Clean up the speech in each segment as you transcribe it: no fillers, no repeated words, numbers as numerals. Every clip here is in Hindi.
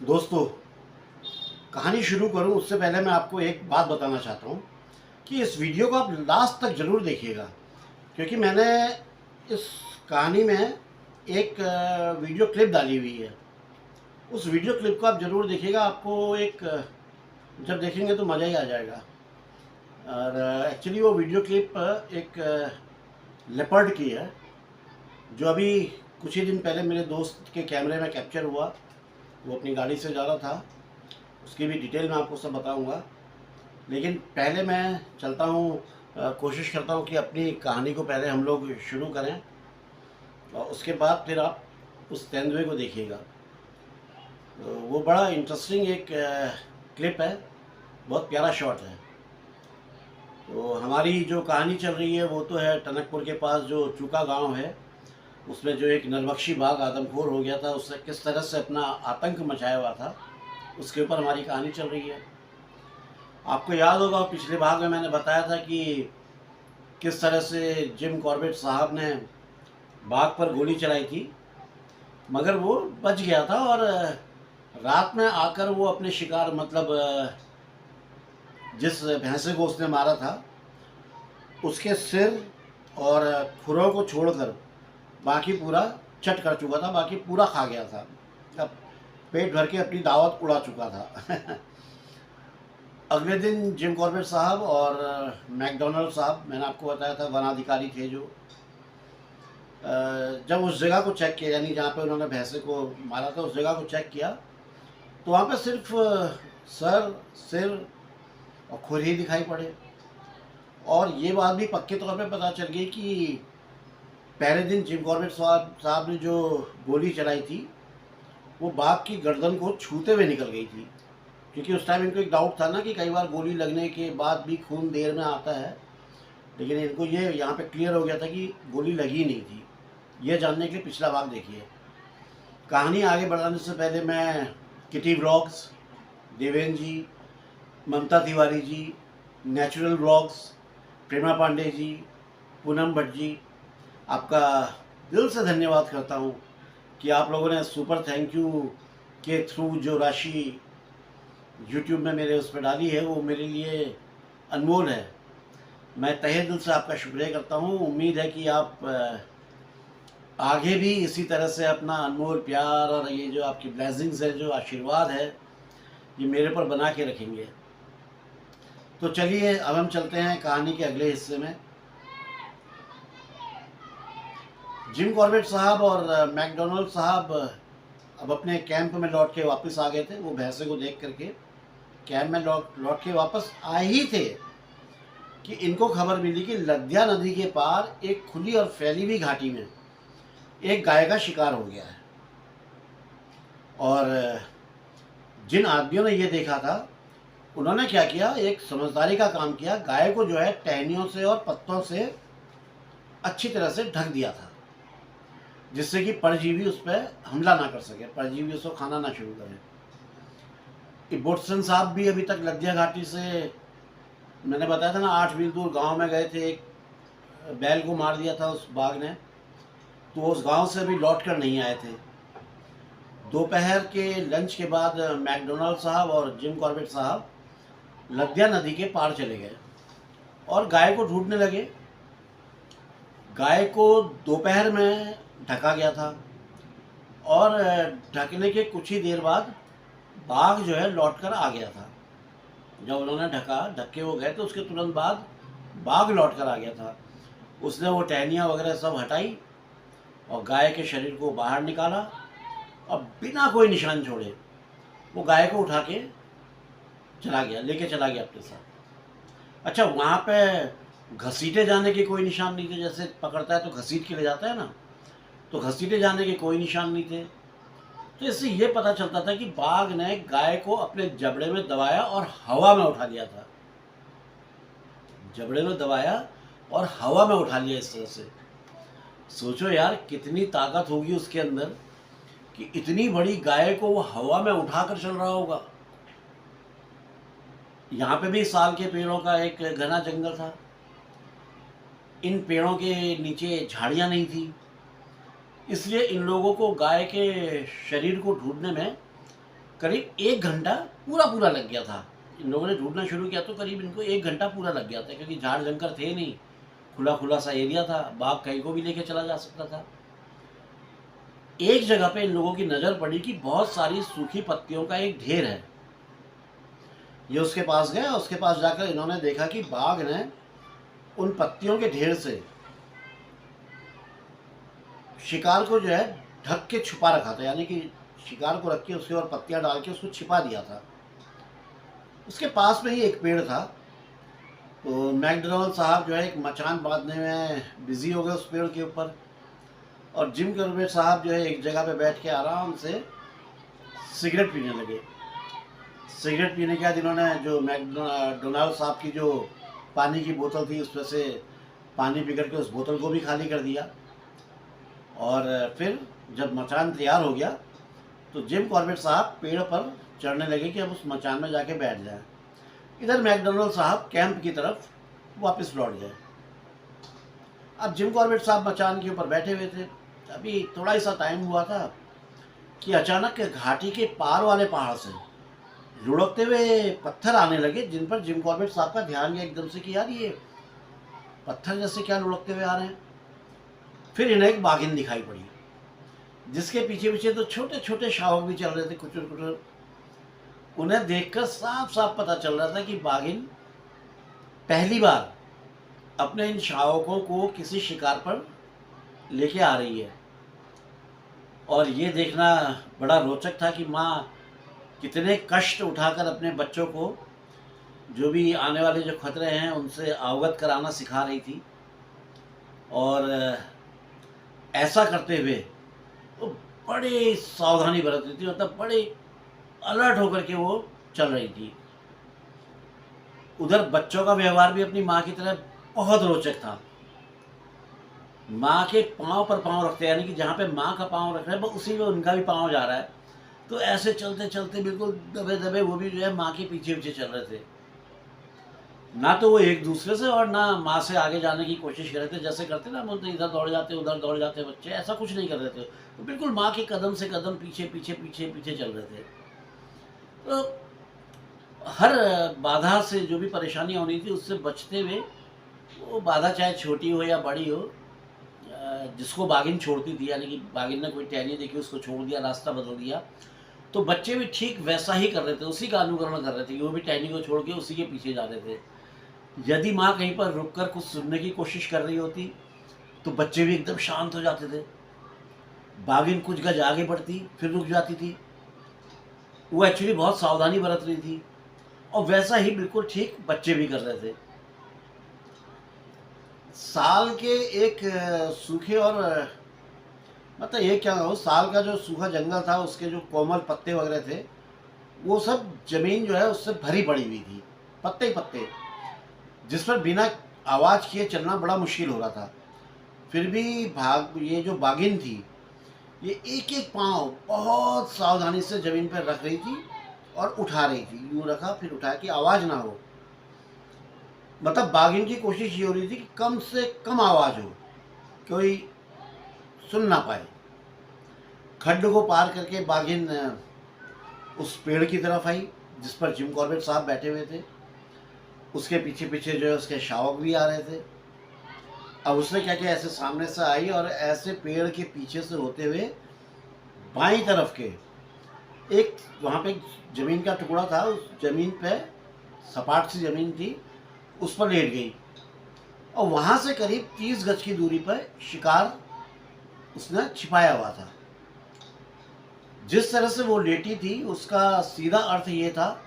दोस्तों, कहानी शुरू करूं उससे पहले मैं आपको एक बात बताना चाहता हूं कि इस वीडियो को आप लास्ट तक ज़रूर देखिएगा, क्योंकि मैंने इस कहानी में एक वीडियो क्लिप डाली हुई है। उस वीडियो क्लिप को आप ज़रूर देखिएगा। आपको एक जब देखेंगे तो मज़ा ही आ जाएगा। और एक्चुअली वो वीडियो क्लिप एक लेपर्ड की है, जो अभी कुछ ही दिन पहले मेरे दोस्त के कैमरे में कैप्चर हुआ। वो अपनी गाड़ी से जा रहा था। उसकी भी डिटेल मैं आपको सब बताऊंगा, लेकिन पहले मैं चलता हूँ, कोशिश करता हूँ कि अपनी कहानी को पहले हम लोग शुरू करें और उसके बाद फिर आप उस तेंदुए को देखिएगा। तो वो बड़ा इंटरेस्टिंग एक क्लिप है, बहुत प्यारा शॉट है। तो हमारी जो कहानी चल रही है वो तो है टनकपुर के पास जो चूका गांव है, उसमें जो एक नरबख्शी बाघ आदमखोर हो गया था, उससे किस तरह से अपना आतंक मचाया हुआ था, उसके ऊपर हमारी कहानी चल रही है। आपको याद होगा पिछले भाग में मैंने बताया था कि किस तरह से जिम कॉर्बेट साहब ने बाघ पर गोली चलाई थी, मगर वो बच गया था और रात में आकर वो अपने शिकार मतलब जिस भैंसे को उसने मारा था उसके सिर और खुरों को छोड़कर बाकी पूरा चट कर चुका था, बाकी पूरा खा गया था। अब पेट भर के अपनी दावत उड़ा चुका था। अगले दिन जिम कॉर्बेट साहब और मैकडोनल्ड साहब, मैंने आपको बताया था वनाधिकारी थे जो, जब उस जगह को चेक किया, यानी जहाँ पे उन्होंने भैंसे को मारा था उस जगह को चेक किया, तो वहाँ पे सिर्फ सर, सिर और खुर ही दिखाई पड़े। और ये बात भी पक्के तौर पे पता चल गई कि पहले दिन जिम कॉर्बेट साहब ने जो गोली चलाई थी वो बाघ की गर्दन को छूते हुए निकल गई थी, क्योंकि उस टाइम इनको एक डाउट था ना कि कई बार गोली लगने के बाद भी खून देर में आता है, लेकिन इनको ये यहाँ पे क्लियर हो गया था कि गोली लगी नहीं थी। ये जानने के लिए पिछला भाग देखिए। कहानी आगे बढ़ाने से पहले मैं किटी व्लॉग्स, देवेंद्र जी, ममता तिवारी जी, नेचुरल व्लॉग्स, प्रेमा पांडे जी, पूनम भट्ट जी, आपका दिल से धन्यवाद करता हूँ कि आप लोगों ने सुपर थैंक यू के थ्रू जो राशि यूट्यूब में मेरे उस पर डाली है वो मेरे लिए अनमोल है। मैं तहे दिल से आपका शुक्रिया करता हूँ। उम्मीद है कि आप आगे भी इसी तरह से अपना अनमोल प्यार और ये जो आपकी ब्लेसिंग्स है, जो आशीर्वाद है, ये मेरे पर बना के रखेंगे। तो चलिए अब हम चलते हैं कहानी के अगले हिस्से में। जिम कॉर्बेट साहब और मैकडोनल्ड साहब अब अपने कैंप में लौट के वापस आ गए थे। वो भैंसे को देख करके कैंप में लौट के वापस आए ही थे कि इनको खबर मिली कि लद्या नदी के पार एक खुली और फैली हुई घाटी में एक गाय का शिकार हो गया है। और जिन आदमियों ने ये देखा था उन्होंने क्या किया, एक समझदारी का काम किया। गाय को जो है टहनियों से और पत्तों से अच्छी तरह से ढक दिया था, जिससे कि परजीवी उस पर हमला ना कर सके, परजीवी उसको खाना ना शुरू करें। इबोटसन साहब भी अभी तक लद्या घाटी से, मैंने बताया था ना, 8 मील दूर गांव में गए थे। एक बैल को मार दिया था उस बाघ ने, तो उस गांव से अभी लौट कर नहीं आए थे। दोपहर के लंच के बाद मैकडोनल्ड साहब और जिम कॉर्बेट साहब लद्या नदी के पार चले गए और गाय को ढूंढने लगे। गाय को दोपहर में ढका गया था और ढकने के कुछ ही देर बाद बाघ जो है लौट कर आ गया था। जब उन्होंने ढक के वो गए तो उसके तुरंत बाद बाघ लौट कर आ गया था। उसने वो टहनियाँ वगैरह सब हटाई और गाय के शरीर को बाहर निकाला और बिना कोई निशान छोड़े वो गाय को उठा के चला गया, लेके चला गया अपने साथ। अच्छा, वहाँ पे घसीटे जाने के कोई निशान नहीं थे। जैसे पकड़ता है तो घसीट के ले जाता है ना, तो घसीटे जाने के कोई निशान नहीं थे। तो इससे ये पता चलता था कि बाघ ने गाय को अपने जबड़े में दबाया और हवा में उठा लिया था। जबड़े में दबाया और हवा में उठा लिया इस तरह से। सोचो यार, कितनी ताकत होगी उसके अंदर कि इतनी बड़ी गाय को वो हवा में उठाकर चल रहा होगा। यहाँ पे भी साल के पेड़ों का एक घना जंगल था। इन पेड़ों के नीचे झाड़ियाँ नहीं थी, इसलिए इन लोगों को गाय के शरीर को ढूंढने में करीब 1 घंटा पूरा पूरा लग गया था। इन लोगों ने ढूंढना शुरू किया तो करीब इनको 1 घंटा पूरा लग गया था, क्योंकि झाड़ जंगल थे नहीं, खुला खुला सा एरिया था, बाघ कहीं को भी लेके चला जा सकता था। एक जगह पे इन लोगों की नज़र पड़ी कि बहुत सारी सूखी पत्तियों का एक ढेर है। ये उसके पास गए, उसके पास जाकर इन्होंने देखा कि बाघ ने उन पत्तियों के ढेर से शिकार को जो है ढक के छुपा रखा था, यानी कि शिकार को रख के उसके ऊपर पत्तियां डाल के उसको छिपा दिया था। उसके पास में ही एक पेड़ था, तो मैकडोनाल्ड साहब जो है एक मचान बांधने में बिजी हो गए उस पेड़ के ऊपर, और जिम कॉर्बेट साहब जो है एक जगह पे बैठ के आराम से सिगरेट पीने लगे। सिगरेट पीने के बाद इन्होंने जो मैकडोनाल्ड साहब की जो पानी की बोतल थी उसमें से पानी पी करके उस बोतल को भी खाली कर दिया। और फिर जब मचान तैयार हो गया तो जिम कॉर्बेट साहब पेड़ पर चढ़ने लगे कि अब उस मचान में जाके बैठ जाए। इधर मैकडोनाल्ड साहब कैंप की तरफ वापस लौट गए। अब जिम कॉर्बेट साहब मचान के ऊपर बैठे हुए थे। अभी थोड़ा ही सा टाइम हुआ था कि अचानक घाटी के पार वाले पहाड़ से लुढ़कते हुए पत्थर आने लगे, जिन पर जिम कॉर्बेट साहब का ध्यान गया एकदम से कि यार ये पत्थर जैसे क्या लुढ़कते हुए आ रहे हैं। फिर इन्हें एक बाघिन दिखाई पड़ी, जिसके पीछे पीछे तो छोटे छोटे शावक भी चल रहे थे, कुचर कुचर। उन्हें देखकर साफ साफ पता चल रहा था कि बाघिन पहली बार अपने इन शावकों को किसी शिकार पर लेके आ रही है। और ये देखना बड़ा रोचक था कि माँ कितने कष्ट उठाकर अपने बच्चों को जो भी आने वाले जो खतरे हैं उनसे अवगत कराना सिखा रही थी। और ऐसा करते हुए वो बड़ी सावधानी बरत रही थी, मतलब बड़े अलर्ट होकर के वो चल रही थी। उधर बच्चों का व्यवहार भी अपनी माँ की तरह बहुत रोचक था। माँ के पाँव पर पाँव रखते, यानी कि जहाँ पे माँ का पाँव रख रहा है वो उसी में उनका भी पाँव जा रहा है। तो ऐसे चलते चलते बिल्कुल दबे दबे वो भी जो है माँ के पीछे पीछे चल रहे थे। ना तो वो एक दूसरे से और ना माँ से आगे जाने की कोशिश कर रहे थे, जैसे करते ना बोलते इधर दौड़ जाते उधर दौड़ जाते बच्चे, ऐसा कुछ नहीं कर रहे थे। तो बिल्कुल माँ के कदम से कदम पीछे पीछे पीछे पीछे चल रहे थे। तो हर बाधा से जो भी परेशानी होनी थी उससे बचते हुए, वो बाधा चाहे छोटी हो या बड़ी हो, जिसको बाघिन छोड़ती थी, यानी कि बाघिन ने कोई टहनी देखी उसको छोड़ दिया, रास्ता बदल दिया, तो बच्चे भी ठीक वैसा ही कर रहे थे, उसी का अनुकरण कर रहे थे कि वो भी टहनी को छोड़ के उसी के पीछे जा रहे थे। यदि माँ कहीं पर रुककर कुछ सुनने की कोशिश कर रही होती तो बच्चे भी एकदम शांत हो जाते थे। बाघिन कुछ गज आगे बढ़ती फिर रुक जाती थी। वो एक्चुअली बहुत सावधानी बरत रही थी, और वैसा ही बिल्कुल ठीक बच्चे भी कर रहे थे। साल के एक सूखे और मतलब ये क्या हो, साल का जो सूखा जंगल था उसके जो कोमल पत्ते वगैरह थे वो सब जमीन जो है उससे भरी पड़ी हुई थी, पत्ते ही पत्ते, जिस पर बिना आवाज़ किए चलना बड़ा मुश्किल हो रहा था। फिर भी ये जो बाघिन थी ये एक एक पाँव बहुत सावधानी से ज़मीन पर रख रही थी और उठा रही थी, यूँ रखा फिर उठाया कि आवाज़ ना हो। मतलब बाघिन की कोशिश ये हो रही थी कि कम से कम आवाज़ हो, कोई सुन ना पाए। खड्ड को पार करके बाघिन उस पेड़ की तरफ आई जिस पर जिम कॉर्बेट साहब बैठे हुए थे। उसके पीछे पीछे जो है उसके शावक भी आ रहे थे। अब उसने क्या किया, ऐसे सामने से आई और ऐसे पेड़ के पीछे से होते हुए बाईं तरफ के एक वहाँ पे ज़मीन का टुकड़ा था, उस ज़मीन पे सपाट सी ज़मीन थी, उस पर लेट गई। और वहाँ से करीब 30 गज की दूरी पर शिकार उसने छिपाया हुआ था। जिस तरह से वो लेटी थी उसका सीधा अर्थ ये था,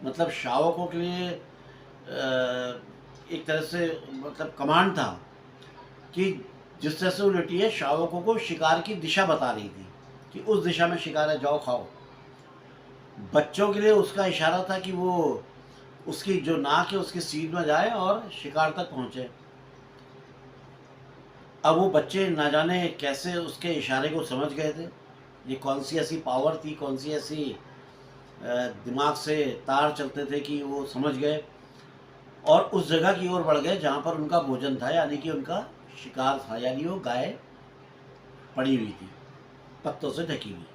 मतलब शावकों के लिए एक तरह से मतलब कमांड था कि जिस तरह से वो लेटी है शावकों को शिकार की दिशा बता रही थी कि उस दिशा में शिकार है, जाओ खाओ। बच्चों के लिए उसका इशारा था कि वो उसकी जो नाक है उसकी सीध में जाए और शिकार तक पहुँचे। अब वो बच्चे ना जाने कैसे उसके इशारे को समझ गए थे। ये कौन सी ऐसी पावर थी, कौन सी ऐसी दिमाग से तार चलते थे कि वो समझ गए और उस जगह की ओर बढ़ गए जहाँ पर उनका भोजन था, यानी कि उनका शिकार था, यानी वो गाय पड़ी हुई थी पत्तों से ढकी हुई।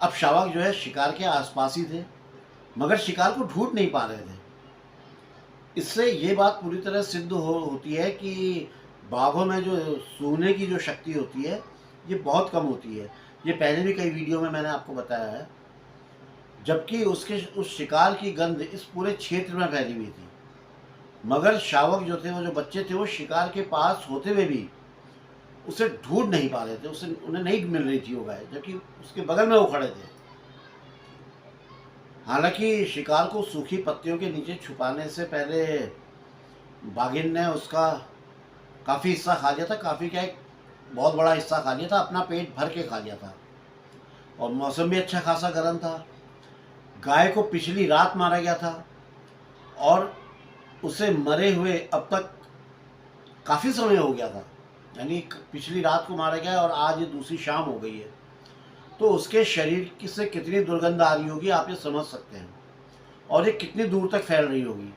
अब शावक जो है शिकार के आसपास ही थे, मगर शिकार को ढूंढ नहीं पा रहे थे। इससे ये बात पूरी तरह सिद्ध होती है कि बाघों में जो सूंघने की जो शक्ति होती है ये बहुत कम होती है। ये पहले भी कई वीडियो में मैंने आपको बताया है। जबकि उसके उस शिकार की गंध इस पूरे क्षेत्र में फैली हुई थी, मगर शावक जो थे, वो जो बच्चे थे, वो शिकार के पास होते हुए भी उसे ढूंढ नहीं पा रहे थे, उसे उन्हें नहीं मिल रही थी वो गाय, जबकि उसके बगल में वो खड़े थे। हालांकि शिकार को सूखी पत्तियों के नीचे छुपाने से पहले बाघिन ने उसका काफ़ी हिस्सा खा लिया था। काफ़ी क्या, एक बहुत बड़ा हिस्सा खा लिया था, अपना पेट भर के खा लिया था। और मौसम भी अच्छा खासा गर्म था। गाय को पिछली रात मारा गया था और उसे मरे हुए अब तक काफ़ी समय हो गया था, यानी पिछली रात को मारा गया और आज ये दूसरी शाम हो गई है। तो उसके शरीर से कितनी दुर्गंध आ रही होगी आप ये समझ सकते हैं, और ये कितनी दूर तक फैल रही होगी।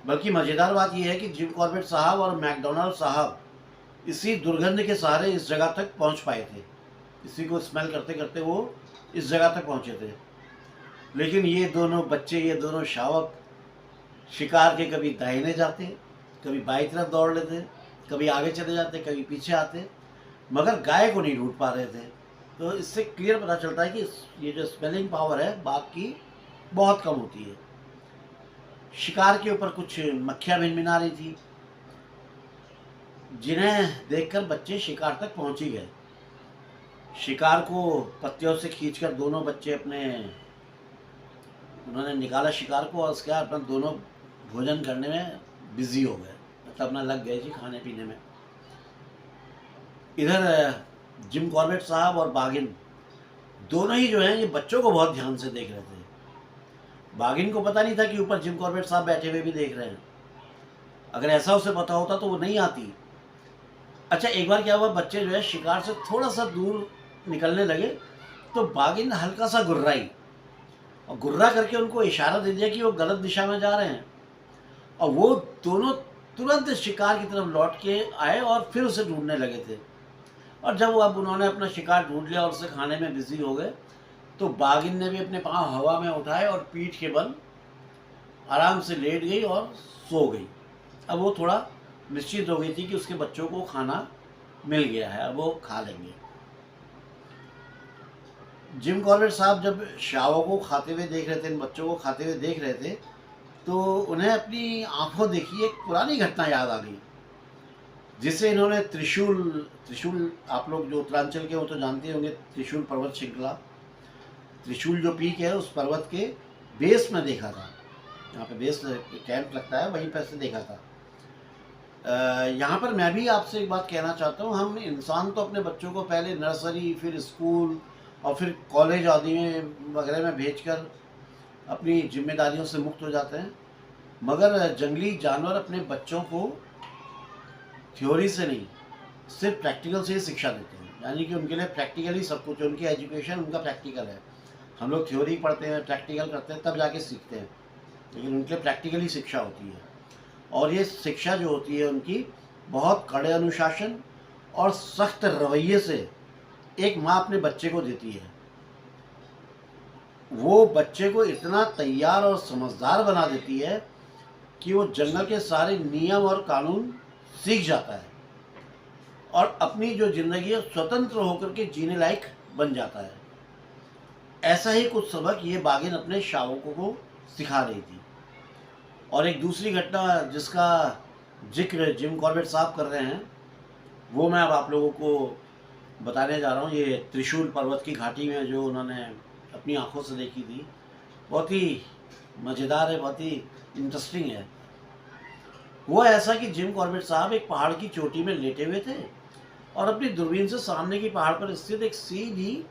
बल्कि मज़ेदार बात यह है कि जिम कॉर्बेट साहब और मैकडोनाल्ड साहब इसी दुर्गंध के सहारे इस जगह तक पहुंच पाए थे। इसी को स्मेल करते करते वो इस जगह तक पहुंचे थे। लेकिन ये दोनों बच्चे, ये दोनों शावक शिकार के कभी दाहिने जाते, कभी बाईं तरफ दौड़ लेते, कभी आगे चले जाते, कभी पीछे आते, मगर गाय को नहीं ढूंढ पा रहे थे। तो इससे क्लियर पता चलता है कि ये जो स्मेलिंग पावर है बाघ की बहुत कम होती है। शिकार के ऊपर कुछ मक्खियाँ भिनभिना रही थी, जिन्हें देखकर बच्चे शिकार तक पहुंच ही गए। शिकार को पत्तियों से खींचकर दोनों बच्चे उन्होंने निकाला शिकार को, और उसके बाद अपना दोनों भोजन करने में बिजी हो गए, मतलब अपना लग गए जी खाने पीने में। इधर जिम कॉर्बेट साहब और बाघिन दोनों ही जो हैं ये बच्चों को बहुत ध्यान से देख रहे थे। बाघिन को पता नहीं था कि ऊपर जिम कॉर्बेट साहब बैठे हुए भी देख रहे हैं। अगर ऐसा उसे पता होता तो वो नहीं आती। अच्छा, एक बार क्या हुआ, बच्चे जो है शिकार से थोड़ा सा दूर निकलने लगे तो बाघिन हल्का सा गुर्राई, और गुर्रा करके उनको इशारा दे दिया कि वो गलत दिशा में जा रहे हैं, और वो दोनों तुरंत शिकार की तरफ लौट के आए और फिर उसे ढूंढने लगे थे। और जब वो अब उन्होंने अपना शिकार ढूंढ लिया और उसे खाने में बिजी हो गए, तो बाघिन ने भी अपने पाँव हवा में उठाए और पीठ के बल आराम से लेट गई और सो गई। अब वो थोड़ा निश्चित हो गई थी कि उसके बच्चों को खाना मिल गया है, अब वो खा लेंगे। जिम कॉर्बेट साहब जब शावकों को खाते हुए देख रहे थे, इन बच्चों को खाते हुए देख रहे थे, तो उन्हें अपनी आंखों देखी एक पुरानी घटना याद आ गई, जिसे इन्होंने त्रिशूल आप लोग जो उत्तरांचल के हो तो जानते होंगे, त्रिशूल पर्वत श्रृंखला, त्रिशूल जो पीक है उस पर्वत के बेस में देखा था। यहाँ पे बेस कैंप लगता है, वहीं पर से देखा था। यहाँ पर मैं भी आपसे एक बात कहना चाहता हूँ, हम इंसान तो अपने बच्चों को पहले नर्सरी, फिर स्कूल और फिर कॉलेज आदि में वगैरह में भेजकर अपनी जिम्मेदारियों से मुक्त हो जाते हैं, मगर जंगली जानवर अपने बच्चों को थ्योरी से नहीं, सिर्फ प्रैक्टिकल से ही शिक्षा देते हैं। यानी कि उनके लिए प्रैक्टिकली सब कुछ, उनकी एजुकेशन उनका प्रैक्टिकल है। हम लोग थ्योरी पढ़ते हैं, प्रैक्टिकल करते हैं, तब जाके सीखते हैं, लेकिन उनके लिए प्रैक्टिकली शिक्षा होती है। और ये शिक्षा जो होती है उनकी बहुत कड़े अनुशासन और सख्त रवैये से एक माँ अपने बच्चे को देती है। वो बच्चे को इतना तैयार और समझदार बना देती है कि वो जंगल के सारे नियम और कानून सीख जाता है और अपनी जो जिंदगी है स्वतंत्र होकर के जीने लायक बन जाता है। ऐसा ही कुछ सबक ये बाघिन अपने शावकों को सिखा रही थी। और एक दूसरी घटना जिसका जिक्र जिम कॉर्बेट साहब कर रहे हैं, वो मैं अब आप लोगों को बताने जा रहा हूँ। ये त्रिशूल पर्वत की घाटी में जो उन्होंने अपनी आंखों से देखी थी, बहुत ही मज़ेदार है, बहुत ही इंटरेस्टिंग है। वो ऐसा कि जिम कॉर्बेट साहब एक पहाड़ की चोटी में लेटे हुए थे और अपनी दूरबीन से सामने की पहाड़ पर स्थित एक सीधी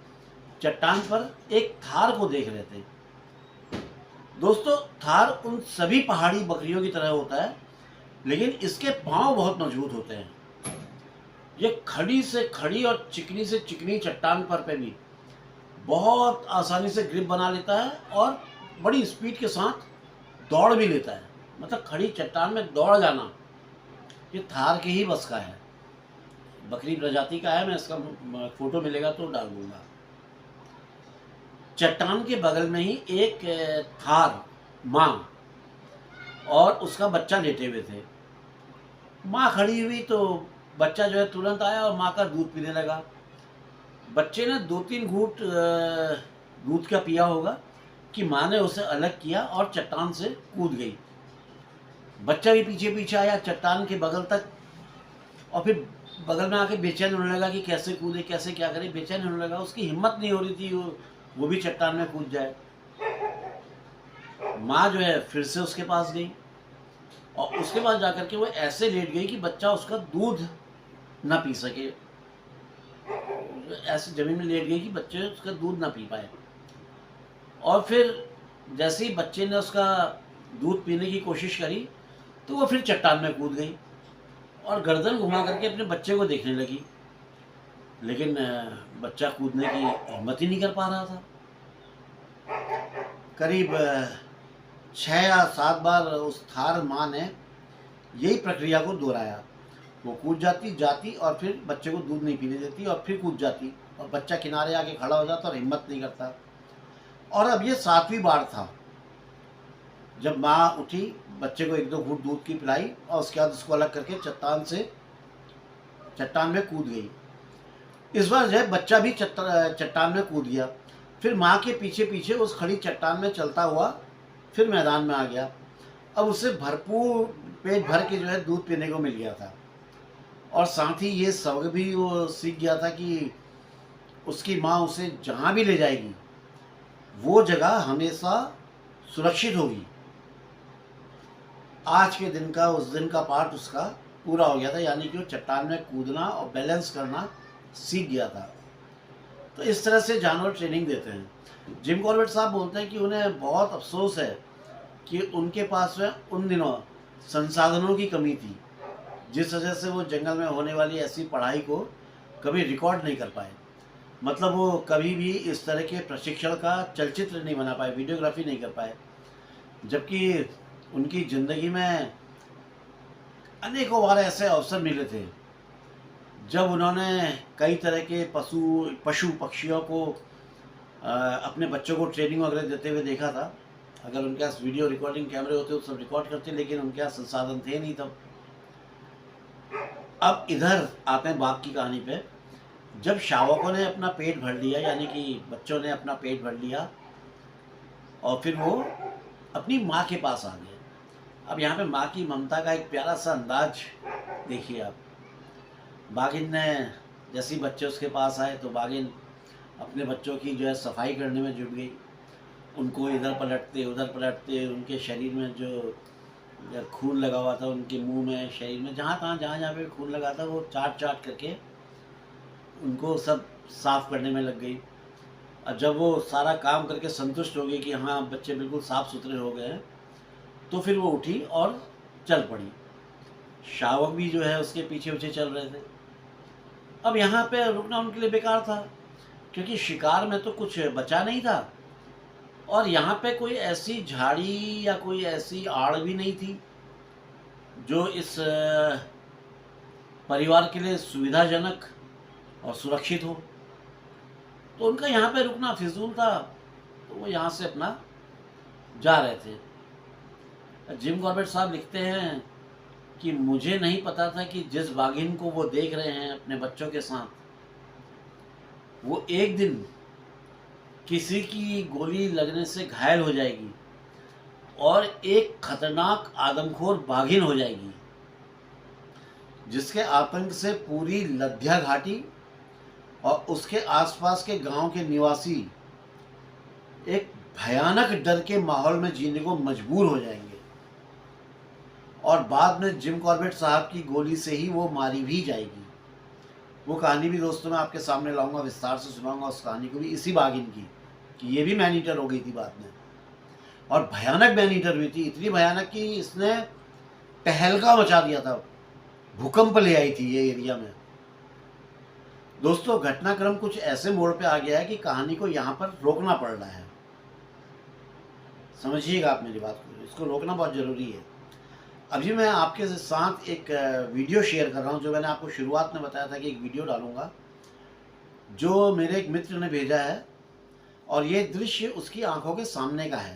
चट्टान पर एक थार को देख रहे थे। दोस्तों, थार उन सभी पहाड़ी बकरियों की तरह होता है, लेकिन इसके पांव बहुत मजबूत होते हैं। ये खड़ी से खड़ी और चिकनी से चिकनी चट्टान पर पे भी बहुत आसानी से ग्रिप बना लेता है और बड़ी स्पीड के साथ दौड़ भी लेता है। मतलब खड़ी चट्टान में दौड़ जाना ये थार के ही बस का है। बकरी प्रजाति का है, मैं इसका फोटो मिलेगा तो डाल दूंगा। चट्टान के बगल में ही एक थार माँ और उसका बच्चा लेटे हुए थे। माँ खड़ी हुई तो बच्चा जो है तुरंत आया और माँ का दूध पीने लगा। बच्चे ने 2-3 घूंट दूध का पिया होगा कि माँ ने उसे अलग किया और चट्टान से कूद गई। बच्चा भी पीछे पीछे आया चट्टान के बगल तक और फिर बगल में आके बेचैन होने लगा कि कैसे कूदे, कैसे क्या करे, बेचैन होने लगा। उसकी हिम्मत नहीं हो रही थी वो भी चट्टान में कूद जाए। माँ जो है फिर से उसके पास गई और उसके पास जाकर के वो ऐसे लेट गई कि बच्चा उसका दूध ना पी सके। ऐसे जमीन में लेट गई कि बच्चे उसका दूध ना पी पाए। और फिर जैसे ही बच्चे ने उसका दूध पीने की कोशिश करी तो वो फिर चट्टान में कूद गई और गर्दन घुमा करके अपने बच्चे को देखने लगी, लेकिन बच्चा कूदने की हिम्मत ही नहीं कर पा रहा था। करीब 6 या 7 बार उस थार माँ ने यही प्रक्रिया को दोहराया। वो कूद जाती और फिर बच्चे को दूध नहीं पीने देती और फिर कूद जाती और बच्चा किनारे आके खड़ा हो जाता और हिम्मत नहीं करता। और अब ये 7वीं बार था जब माँ उठी, बच्चे को 1-2 घूंट दूध की पिलाई और उसके बाद उसको अलग करके चट्टान में कूद गई। इस बार जो है बच्चा भी चट्टान में कूद गया। फिर माँ के पीछे पीछे उस खड़ी चट्टान में चलता हुआ फिर मैदान में आ गया। अब उसे भरपूर पेट भर के जो है दूध पीने को मिल गया था और साथ ही ये सबक भी वो सीख गया था कि उसकी माँ उसे जहाँ भी ले जाएगी वो जगह हमेशा सुरक्षित होगी। आज के दिन का उस दिन का पाठ उसका पूरा हो गया था, यानी कि वो चट्टान में कूदना और बैलेंस करना सीख गया था। तो इस तरह से जानवर ट्रेनिंग देते हैं। जिम कॉर्बेट साहब बोलते हैं कि उन्हें बहुत अफसोस है कि उनके पास में उन दिनों संसाधनों की कमी थी, जिस वजह से वो जंगल में होने वाली ऐसी पढ़ाई को कभी रिकॉर्ड नहीं कर पाए। मतलब वो कभी भी इस तरह के प्रशिक्षण का चलचित्र नहीं बना पाए, वीडियोग्राफी नहीं कर पाए, जबकि उनकी ज़िंदगी में अनेकों बार ऐसे अवसर मिले थे जब उन्होंने कई तरह के पशु पक्षियों को अपने बच्चों को ट्रेनिंग वगैरह देते हुए देखा था। अगर उनके पास वीडियो रिकॉर्डिंग कैमरे होते तो सब रिकॉर्ड करते, लेकिन उनके पास संसाधन थे नहीं तब। अब इधर आते हैं बाघ की कहानी पे। जब शावकों ने अपना पेट भर लिया, यानी कि बच्चों ने अपना पेट भर लिया और फिर वो अपनी माँ के पास आ गए। अब यहाँ पे माँ की ममता का एक प्यारा सा अंदाज देखिए आप। बाघिन ने जैसे ही बच्चे उसके पास आए तो बाघिन अपने बच्चों की जो है सफाई करने में जुट गई। उनको इधर पलटते उधर पलटते, उनके शरीर में जो खून लगा हुआ था, उनके मुंह में, शरीर में, जहाँ पे खून लगा था वो चाट करके उनको सब साफ़ करने में लग गई। और जब वो सारा काम करके संतुष्ट हो गई कि हाँ बच्चे बिल्कुल साफ़ सुथरे हो गए हैं, तो फिर वो उठी और चल पड़ी। शावक भी जो है उसके पीछे पीछे चल रहे थे। अब यहाँ पे रुकना उनके लिए बेकार था, क्योंकि शिकार में तो कुछ बचा नहीं था और यहाँ पे कोई ऐसी झाड़ी या कोई ऐसी आड़ भी नहीं थी जो इस परिवार के लिए सुविधाजनक और सुरक्षित हो। तो उनका यहाँ पे रुकना फिजूल था, तो वो यहाँ से अपना जा रहे थे। जिम कॉर्बेट साहब लिखते हैं कि मुझे नहीं पता था कि जिस बाघिन को वो देख रहे हैं अपने बच्चों के साथ, वो एक दिन किसी की गोली लगने से घायल हो जाएगी और एक खतरनाक आदमखोर बाघिन हो जाएगी, जिसके आतंक से पूरी लद्या घाटी और उसके आसपास के गांव के निवासी एक भयानक डर के माहौल में जीने को मजबूर हो जाएंगे और बाद में जिम कॉर्बेट साहब की गोली से ही वो मारी भी जाएगी। वो कहानी भी दोस्तों मैं आपके सामने लाऊंगा, विस्तार से सुनाऊंगा उस कहानी को भी, इसी बाघिन की, कि ये भी मैन ईटर हो गई थी बाद में और भयानक मैन ईटर हुई थी। इतनी भयानक कि इसने तहलका मचा दिया था, भूकंप ले आई थी ये एरिया में। दोस्तों घटनाक्रम कुछ ऐसे मोड़ पे आ गया है कि कहानी को यहाँ पर रोकना पड़ रहा है। समझिएगा आप मेरी बात को, इसको रोकना बहुत ज़रूरी है। अभी मैं आपके साथ एक वीडियो शेयर कर रहा हूँ, जो मैंने आपको शुरुआत में बताया था कि एक वीडियो डालूंगा, जो मेरे एक मित्र ने भेजा है और ये दृश्य उसकी आंखों के सामने का है।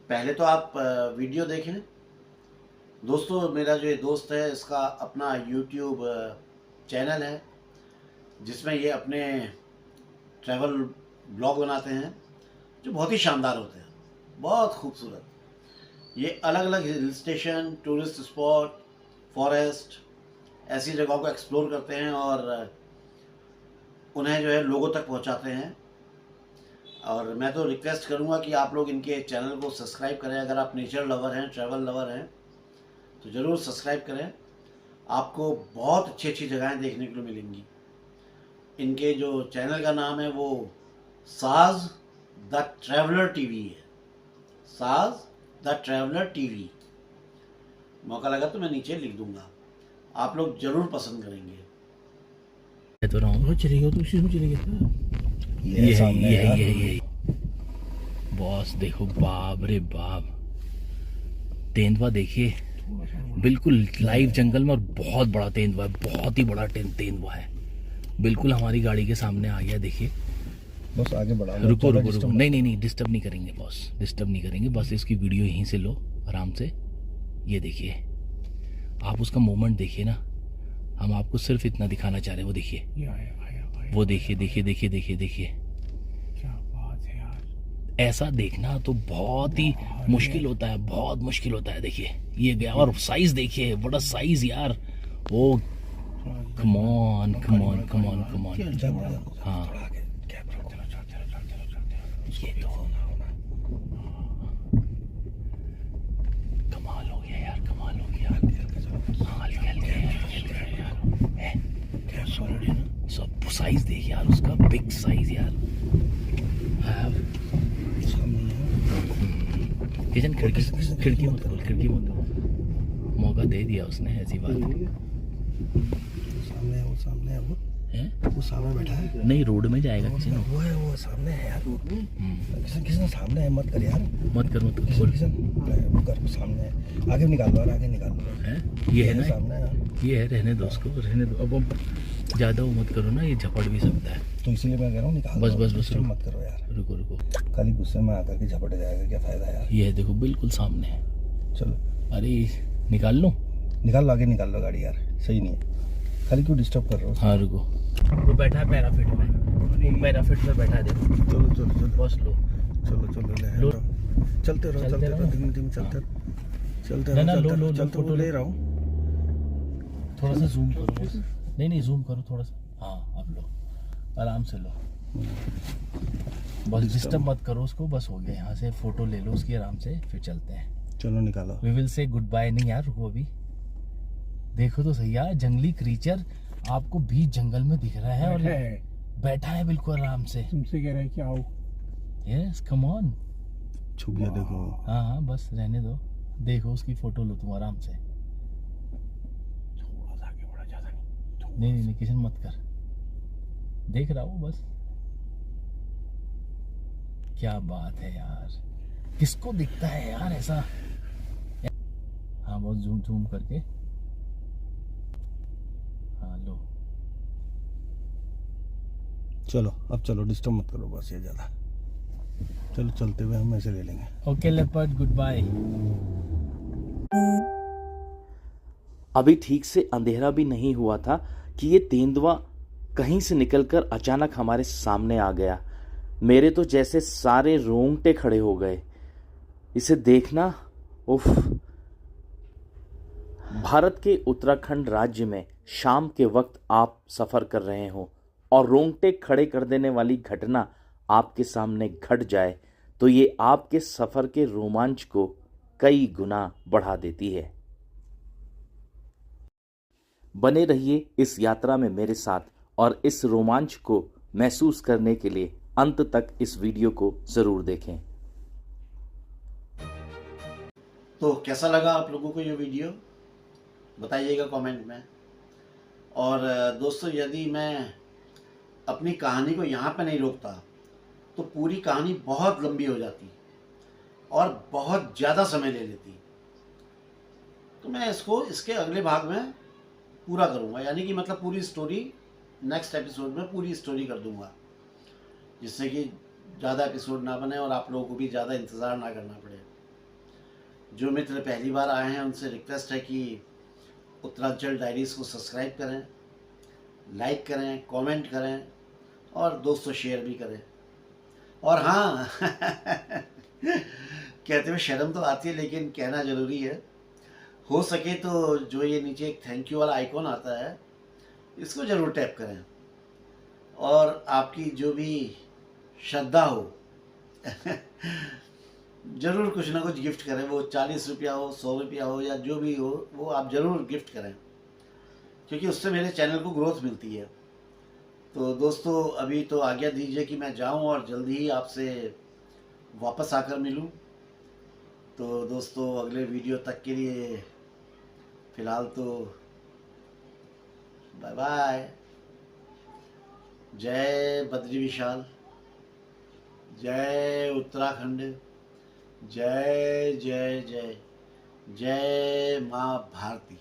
पहले तो आप वीडियो देखें। दोस्तों, मेरा जो ये दोस्त है इसका अपना यूट्यूब चैनल है जिसमें ये अपने ट्रैवल ब्लॉग बनाते हैं जो बहुत ही शानदार होते हैं, बहुत खूबसूरत। ये अलग अलग hill station, tourist spot, forest, ऐसी जगहों को एक्सप्लोर करते हैं और उन्हें जो है लोगों तक पहुंचाते हैं। और मैं तो रिक्वेस्ट करूंगा कि आप लोग इनके चैनल को सब्सक्राइब करें। अगर आप नेचर लवर हैं, ट्रैवल लवर हैं, तो ज़रूर सब्सक्राइब करें। आपको बहुत अच्छी अच्छी जगहें देखने को मिलेंगी। इनके जो चैनल का नाम है वो साज द ट्रैवलर टीवी है। साज द ट्रैवलर टीवी। मौका लगा तो मैं नीचे लिख दूंगा, आप लोग ज़रूर पसंद करेंगे। तो चले गया तो उसी में चले गया। ये बॉस देखो, बाप रे बाप, तेंदुआ देखिए, बिल्कुल लाइव जंगल में, और बहुत बड़ा तेंदुआ है, बहुत ही बड़ा तेंदुआ है, बिल्कुल हमारी गाड़ी के सामने आ गया। देखिए बस आगे बढ़ा, रुको रुको रुको, नहीं डिस्टर्ब नहीं करेंगे बॉस, डिस्टर्ब नहीं करेंगे, बस इसकी वीडियो यहीं से लो आराम से। ये देखिए, आप उसका मूवमेंट देखिए ना, हम आपको सिर्फ इतना दिखाना चाह रहे हैं। वो देखिए, वो देखिए देखिए देखिए देखिए देखिए, क्या बात है यार। ऐसा देखना तो बहुत ही मुश्किल होता है, बहुत मुश्किल होता है। देखिए ये गया, और साइज देखिए, बड़ा साइज यार। Oh come on come on come on come on. हाँ ये तो कमाल हो गया यार, कमाल हो गया। सब साइज देख यार उसका, बिग साइज यार। किचन खिड़की मत खोल, खिड़की मत खोल, मौका दे दिया उसने, ऐसी बात है। सामने है वो सामने बैठा है। नहीं, रोड में जाएगा किसी ने। वो सामने है यार। किसी ने सामने है, मत कर यार, मत कर खोल। वो कर सामने है, आगे निकाल लो, आगे निकाल लो। है ये है ना, सामने है, ये है, रहने दो उसको, रहने दो। अब ज़्यादा वो मत करो ना, ये झपट भी सकता है। तो इसीलिए मैं कह रहा हूँ निकाल। बस मत करो यार, रुको रुको, खाली गुस्से में आकर के झपट जाएगा, क्या फायदा यार। ये है देखो, बिल्कुल सामने है। चलो, अरे निकाल लो, निकाल लो, आगे निकाल लो गाड़ी यार, सही नहीं है, खाली क्यों डिस्टर्ब कर रहे हो। हाँ रुको, वो बैठा है पैराफिट में, वो पैराफिट में बैठा है, देखो। चलो बस लो, लो, चलते रहो धीमे धीमे चलते फोटो ले रहा हूँ। थोड़ा सा जूम करो बस। नहीं जूम करो थोड़ा सा। हाँ अब लो, आराम से लो, बस डिस्टर्ब मत करो उसको, बस हो गया। यहाँ से फोटो ले लो उसकी आराम से, फिर चलते हैं। चलो निकालो। We will say goodbye. नहीं यार रुको, अभी देखो तो सही यार, जंगली क्रीचर आपको बीच जंगल में दिख रहा है और बैठा है बिल्कुल आराम से। तुमसे कह रहा है कि आओ। Yes come on. छुप गया देखो। हाँ बस रहने दो, देखो उसकी फोटो लो तुम आराम से। थोड़ा सा आगे बढ़ा, ज्यादा नहीं किशन मत कर, देख रहा हूँ बस। क्या बात है यार, किसको दिखता है यार ऐसा। हाँ बहुत जूम करके, हाँ लो। चलो अब चलो, डिस्टर्ब मत करो बस, ये ज्यादा। चलो चलते हुए हम ऐसे ले लेंगे। Okay leopard, goodbye. अभी ठीक से अंधेरा भी नहीं हुआ था कि ये तेंदुआ कहीं से निकलकर अचानक हमारे सामने आ गया। मेरे तो जैसे सारे रोंगटे खड़े हो गए इसे देखना। उफ। भारत के उत्तराखंड राज्य में शाम के वक्त आप सफ़र कर रहे हो और रोंगटे खड़े कर देने वाली घटना आपके सामने घट जाए तो ये आपके सफ़र के रोमांच को कई गुना बढ़ा देती है। बने रहिए इस यात्रा में मेरे साथ और इस रोमांच को महसूस करने के लिए अंत तक इस वीडियो को ज़रूर देखें। तो कैसा लगा आप लोगों को ये वीडियो, बताइएगा कमेंट में। और दोस्तों, यदि मैं अपनी कहानी को यहाँ पे नहीं रोकता तो पूरी कहानी बहुत लंबी हो जाती और बहुत ज़्यादा समय ले लेती। तो मैं इसके अगले भाग में पूरा करूँगा, यानी कि मतलब पूरी स्टोरी नेक्स्ट एपिसोड में पूरी स्टोरी कर दूँगा, जिससे कि ज़्यादा एपिसोड ना बने और आप लोगों को भी ज़्यादा इंतज़ार ना करना पड़े। जो मित्र पहली बार आए हैं उनसे रिक्वेस्ट है कि उत्तरांचल डायरीज़ को सब्सक्राइब करें, लाइक करें, कमेंट करें और दोस्तों शेयर भी करें। और हाँ कहते हुए शर्म तो आती है लेकिन कहना ज़रूरी है, हो सके तो जो ये नीचे एक थैंक यू वाला आइकॉन आता है इसको ज़रूर टैप करें और आपकी जो भी श्रद्धा हो ज़रूर कुछ ना कुछ गिफ्ट करें, वो 40 रुपया हो, 100 रुपया हो या जो भी हो, वो आप ज़रूर गिफ्ट करें क्योंकि उससे मेरे चैनल को ग्रोथ मिलती है। तो दोस्तों अभी तो आज्ञा दीजिए कि मैं जाऊं और जल्दी ही आपसे वापस आकर मिलूं। तो दोस्तों अगले वीडियो तक के लिए फ़िलहाल तो बाय बाय। जय बद्री विशाल, जय उत्तराखंड, जय जय जय जय माँ भारती।